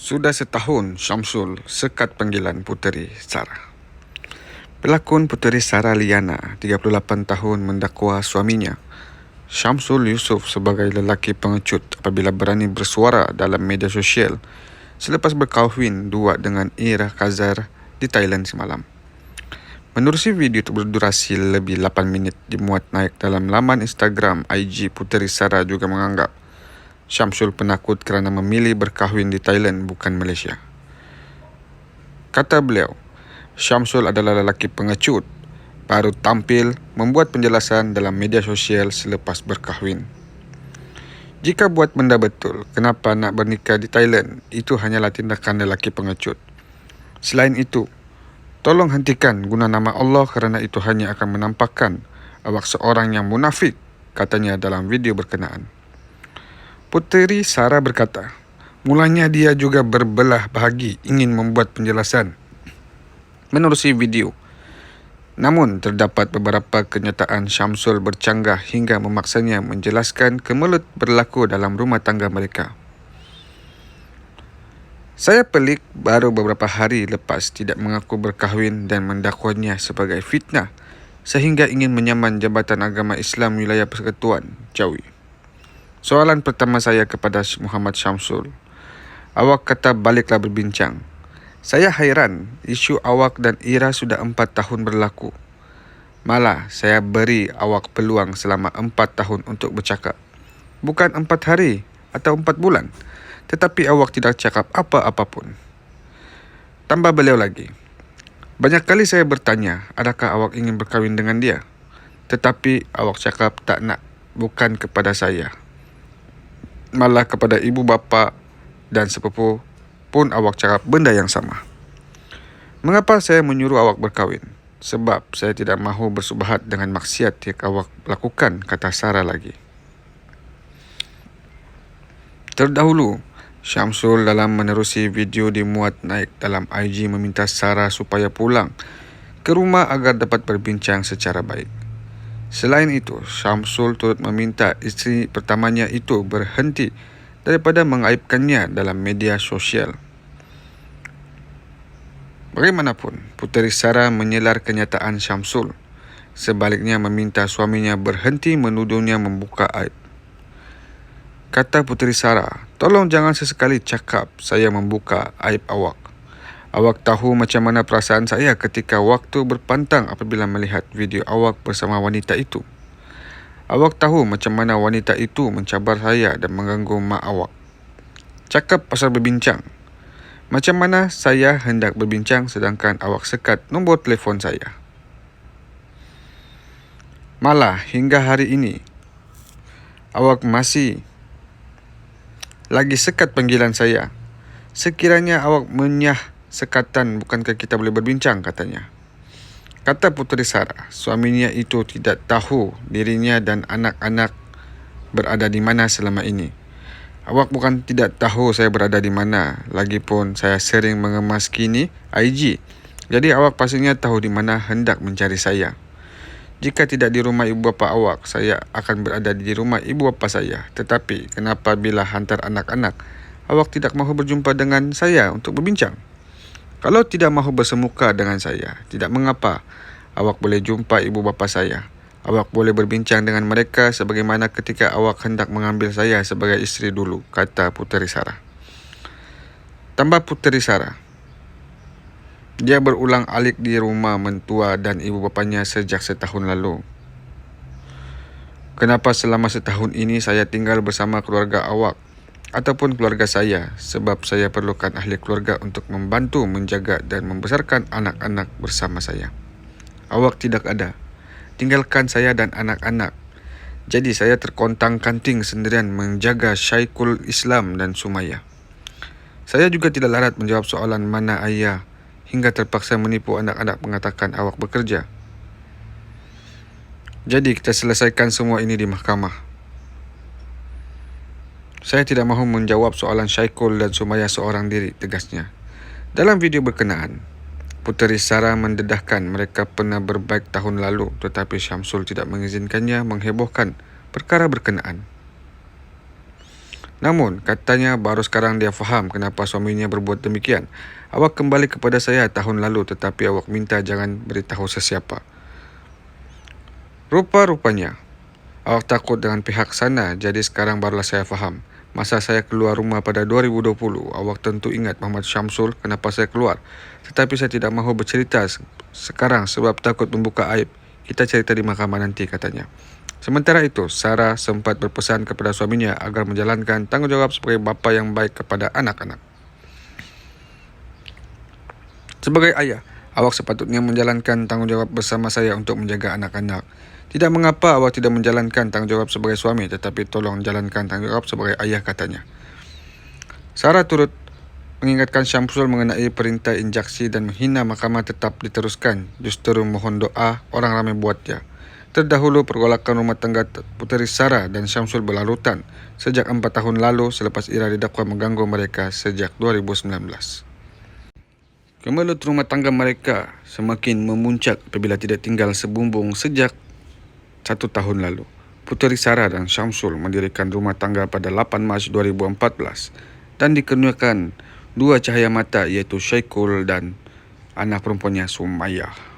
Sudah setahun Syamsul sekat panggilan Puteri Sarah. Pelakon Puteri Sarah Liana, 38 tahun, mendakwa suaminya Syamsul Yusof sebagai lelaki pengecut apabila berani bersuara dalam media sosial selepas berkahwin dua dengan Ira Khazar di Thailand semalam. Menerusi video itu berdurasi lebih 8 minit dimuat naik dalam laman Instagram IG Puteri Sarah juga menganggap Syamsul penakut kerana memilih berkahwin di Thailand bukan Malaysia. Kata beliau, Syamsul adalah lelaki pengecut, baru tampil membuat penjelasan dalam media sosial selepas berkahwin. Jika buat benda betul, kenapa nak bernikah di Thailand? Itu hanyalah tindakan lelaki pengecut. Selain itu, tolong hentikan guna nama Allah kerana itu hanya akan menampakkan awak seorang yang munafik, katanya dalam video berkenaan. Puteri Sarah berkata, mulanya dia juga berbelah bahagi ingin membuat penjelasan menerusi video. Namun, terdapat beberapa kenyataan Syamsul bercanggah hingga memaksanya menjelaskan kemelut berlaku dalam rumah tangga mereka. Saya pelik baru beberapa hari lepas tidak mengaku berkahwin dan mendakwanya sebagai fitnah sehingga ingin menyaman Jabatan Agama Islam Wilayah Persekutuan, Jawi. Soalan pertama saya kepada Muhammad Syamsul, awak kata baliklah berbincang. Saya hairan, isu awak dan Ira sudah 4 tahun berlaku. Malah, saya beri awak peluang selama 4 tahun untuk bercakap. Bukan 4 hari atau 4 bulan, tetapi awak tidak cakap apa-apa pun. Tambah beliau lagi, banyak kali saya bertanya, adakah awak ingin berkahwin dengan dia? Tetapi awak cakap tak nak, bukan kepada saya. Malah kepada ibu bapa dan sepupu pun awak cakap benda yang sama. Mengapa saya menyuruh awak berkahwin? Sebab saya tidak mahu bersubahat dengan maksiat yang awak lakukan, kata Sarah lagi. Terdahulu, Syamsul dalam menerusi video dimuat naik dalam IG meminta Sarah supaya pulang ke rumah agar dapat berbincang secara baik. Selain itu, Syamsul turut meminta isteri pertamanya itu berhenti daripada mengaibkannya dalam media sosial. Bagaimanapun, Puteri Sarah menyelar kenyataan Syamsul. Sebaliknya meminta suaminya berhenti menuduhnya membuka aib. Kata Puteri Sarah, tolong jangan sesekali cakap saya membuka aib awak. Awak tahu macam mana perasaan saya ketika waktu berpantang apabila melihat video awak bersama wanita itu. Awak tahu macam mana wanita itu mencabar saya dan mengganggu mak awak. Cakap pasal berbincang. Macam mana saya hendak berbincang sedangkan awak sekat nombor telefon saya. Malah hingga hari ini, awak masih lagi sekat panggilan saya. Sekiranya awak menyah sekatan, bukankah kita boleh berbincang, katanya. Kata Puteri Sarah, suaminya itu tidak tahu dirinya dan anak-anak berada di mana selama ini. Awak bukan tidak tahu saya berada di mana, lagipun saya sering mengemas kini IG. Jadi awak pastinya tahu di mana hendak mencari saya. Jika tidak di rumah ibu bapa awak, saya akan berada di rumah ibu bapa saya. Tetapi kenapa bila hantar anak-anak, awak tidak mahu berjumpa dengan saya untuk berbincang? Kalau tidak mahu bersemuka dengan saya, tidak mengapa. Awak boleh jumpa ibu bapa saya. Awak boleh berbincang dengan mereka sebagaimana ketika awak hendak mengambil saya sebagai isteri dulu, kata Puteri Sarah. Tambah Puteri Sarah, dia berulang alik di rumah mentua dan ibu bapanya sejak setahun lalu. Kenapa selama setahun ini saya tinggal bersama keluarga awak ataupun keluarga saya, sebab saya perlukan ahli keluarga untuk membantu menjaga dan membesarkan anak-anak bersama saya. Awak tidak ada. Tinggalkan saya dan anak-anak. Jadi saya terkontang-kanting sendirian menjaga Syekhul Islam dan Sumaya. Saya juga tidak larat menjawab soalan mana ayah hingga terpaksa menipu anak-anak mengatakan awak bekerja. Jadi kita selesaikan semua ini di mahkamah. Saya tidak mahu menjawab soalan Syekhul dan Sumaya seorang diri, tegasnya. Dalam video berkenaan, Puteri Sarah mendedahkan mereka pernah berbaik tahun lalu, tetapi Syamsul tidak mengizinkannya menghebohkan perkara berkenaan. Namun, katanya baru sekarang dia faham kenapa suaminya berbuat demikian. Awak kembali kepada saya tahun lalu tetapi awak minta jangan beritahu sesiapa. Rupa-rupanya, awak takut dengan pihak sana, jadi sekarang barulah saya faham. Masa saya keluar rumah pada 2020, awak tentu ingat Muhammad Syamsul kenapa saya keluar. Tetapi saya tidak mahu bercerita sekarang sebab takut membuka aib. Kita cerita di mahkamah nanti, katanya. Sementara itu, Sarah sempat berpesan kepada suaminya agar menjalankan tanggungjawab sebagai bapa yang baik kepada anak-anak. Sebagai ayah, awak sepatutnya menjalankan tanggungjawab bersama saya untuk menjaga anak-anak. Tidak mengapa awak tidak menjalankan tanggungjawab sebagai suami, tetapi tolong jalankan tanggungjawab sebagai ayah, katanya. Sarah turut mengingatkan Syamsul mengenai perintah injaksi dan menghina mahkamah tetap diteruskan. Justru mohon doa orang ramai buatnya. Terdahulu pergolakan rumah tangga puteri Sarah dan Syamsul berlarutan sejak 4 tahun lalu selepas Ira didakwa mengganggu mereka sejak 2019. Kemelut rumah tangga mereka semakin memuncak apabila tidak tinggal sebumbung sejak 1 tahun lalu. Puteri Sarah dan Syamsul mendirikan rumah tangga pada 8 Mac 2014 dan dikurniakan 2 cahaya mata iaitu Syaikul dan anak perempuannya Sumayyah.